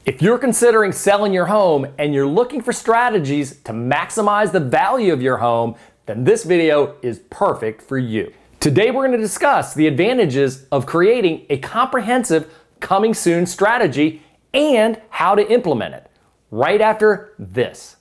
If you're considering selling your home and you're looking for strategies to maximize the value of your home, then this video is perfect for you. Today we're going to discuss the advantages of creating a comprehensive coming soon strategy and how to implement it right after this.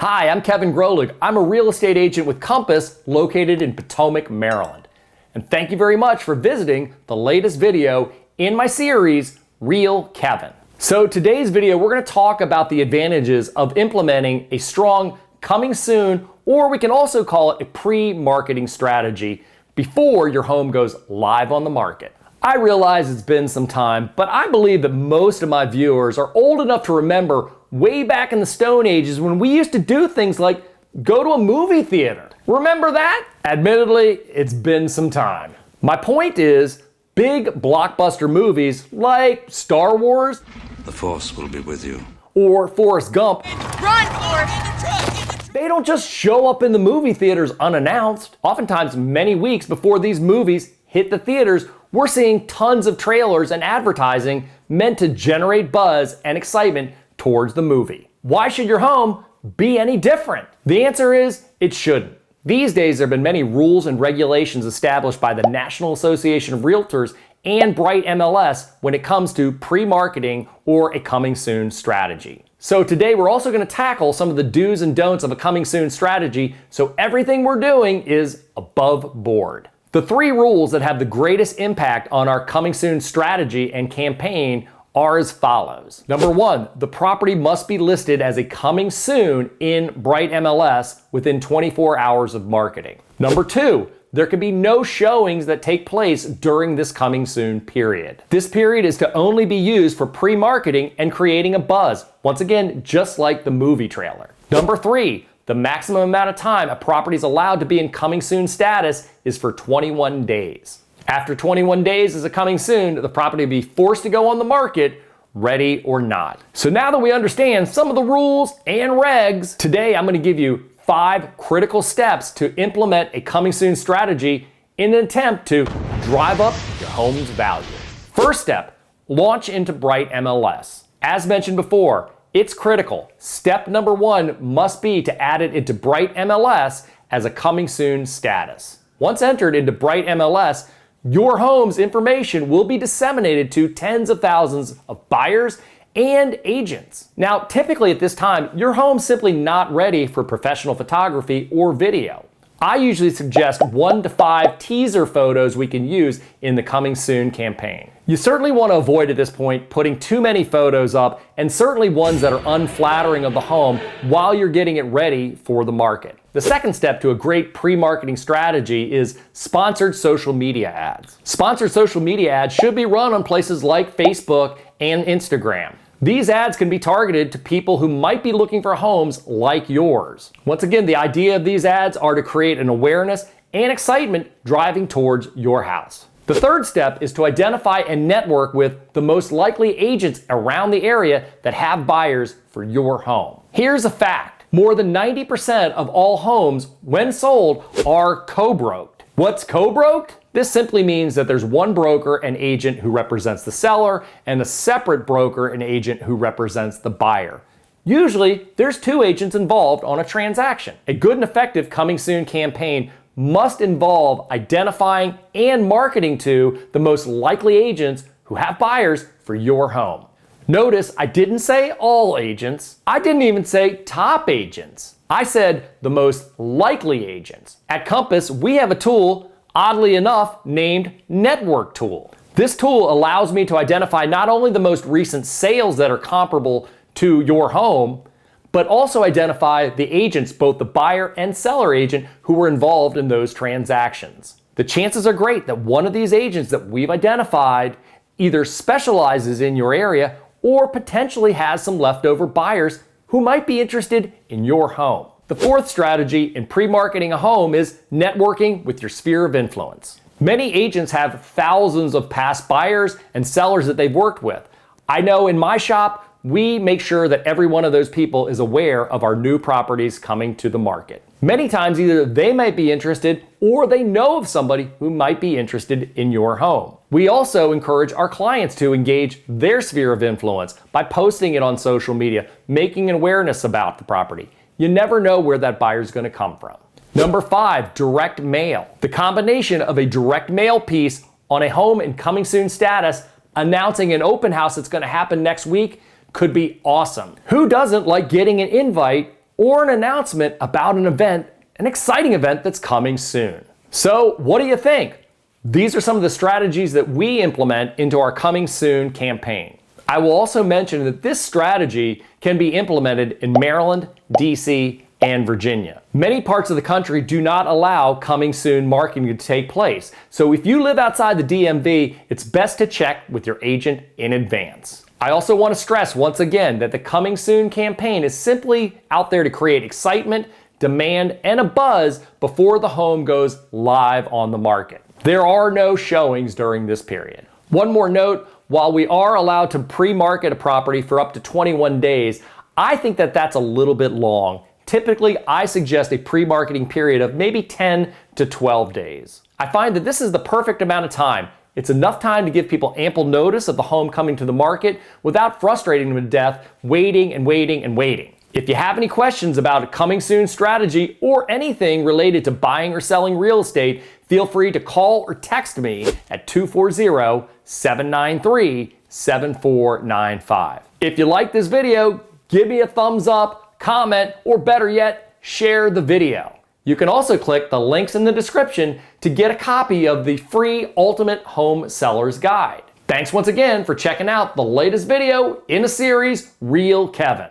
Hi, I'm Kevin Grolig. I'm a real estate agent with Compass located in Potomac, Maryland. And thank you very much for visiting the latest video in my series, Real Kevin. So today's video, we're going to talk about the advantages of implementing a strong coming soon, or we can also call it a pre-marketing strategy before your home goes live on the market. I realize it's been some time, but I believe that most of my viewers are old enough to remember way back in the Stone Ages when we used to do things like go to a movie theater. Remember that? Admittedly, it's been some time. My point is, big blockbuster movies like Star Wars, The Force will be with you, or Forrest Gump, Run, Forrest! they don't just show up in the movie theaters unannounced. Oftentimes, many weeks before these movies hit the theaters, we're seeing tons of trailers and advertising meant to generate buzz and excitement towards the movie. Why should your home be any different? The answer is, it shouldn't. These days, there have been many rules and regulations established by the National Association of Realtors and Bright MLS when it comes to pre-marketing or a coming soon strategy. So today, we're also going to tackle some of the do's and don'ts of a coming soon strategy, so everything we're doing is above board. The three rules that have the greatest impact on our coming soon strategy and campaign are as follows. Number one, the property must be listed as a coming soon in Bright MLS within 24 hours of marketing. Number two, there can be no showings that take place during this coming soon period. This period is to only be used for pre-marketing and creating a buzz. Once again, just like the movie trailer. Number three, the maximum amount of time a property is allowed to be in coming soon status is for 21 days. After 21 days as a coming soon, the property will be forced to go on the market, ready or not. So now that we understand some of the rules and regs, today I'm going to give you 5 critical steps to implement a coming soon strategy in an attempt to drive up your home's value. First step, launch into Bright MLS. As mentioned before, it's critical. Step number one must be to add it into Bright MLS as a coming soon status. Once entered into Bright MLS, your home's information will be disseminated to tens of thousands of buyers and agents. Now, typically at this time, your home's simply not ready for professional photography or video. I usually suggest 1 to 5 teaser photos we can use in the coming soon campaign. You certainly want to avoid at this point putting too many photos up, and certainly ones that are unflattering of the home while you're getting it ready for the market. The second step to a great pre-marketing strategy is sponsored social media ads. Sponsored social media ads should be run on places like Facebook and Instagram. These ads can be targeted to people who might be looking for homes like yours. Once again, the idea of these ads are to create an awareness and excitement driving towards your house. The third step is to identify and network with the most likely agents around the area that have buyers for your home. Here's a fact. More than 90% of all homes, when sold, are co-broked. What's co-broked? This simply means that there's one broker and agent who represents the seller and a separate broker and agent who represents the buyer. Usually, there's 2 agents involved on a transaction. A good and effective coming soon campaign must involve identifying and marketing to the most likely agents who have buyers for your home. Notice I didn't say all agents. I didn't even say top agents. I said the most likely agents. At Compass, we have a tool, oddly enough, named Network Tool. This tool allows me to identify not only the most recent sales that are comparable to your home, but also identify the agents, both the buyer and seller agent, who were involved in those transactions. The chances are great that one of these agents that we've identified either specializes in your area or potentially has some leftover buyers who might be interested in your home. The fourth strategy in pre-marketing a home is networking with your sphere of influence. Many agents have thousands of past buyers and sellers that they've worked with. I know in my shop, we make sure that every one of those people is aware of our new properties coming to the market. Many times either they might be interested or they know of somebody who might be interested in your home. We also encourage our clients to engage their sphere of influence by posting it on social media, making an awareness about the property. You never know where that buyer is going to come from. Number 5, direct mail. The combination of a direct mail piece on a home in coming soon status announcing an open house that's going to happen next week could be awesome. Who doesn't like getting an invite or an announcement about an event, an exciting event that's coming soon? So what do you think? These are some of the strategies that we implement into our coming soon campaign. I will also mention that this strategy can be implemented in Maryland, DC, and Virginia. Many parts of the country do not allow coming soon marketing to take place. So if you live outside the DMV, it's best to check with your agent in advance. I also want to stress once again that the coming soon campaign is simply out there to create excitement, demand, and a buzz before the home goes live on the market. There are no showings during this period. One more note, while we are allowed to pre-market a property for up to 21 days, I think that that's a little bit long. Typically, I suggest a pre-marketing period of maybe 10 to 12 days. I find that this is the perfect amount of time. It's enough time to give people ample notice of the home coming to the market without frustrating them to death, waiting and waiting and waiting. If you have any questions about a coming soon strategy or anything related to buying or selling real estate, feel free to call or text me at 240-793-7495. If you like this video, give me a thumbs up, comment, or better yet, share the video. You can also click the links in the description to get a copy of the free Ultimate Home Seller's Guide. Thanks once again for checking out the latest video in a series, Real Kevin.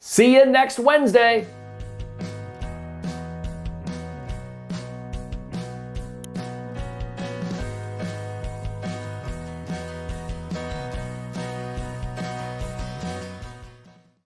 See you next Wednesday.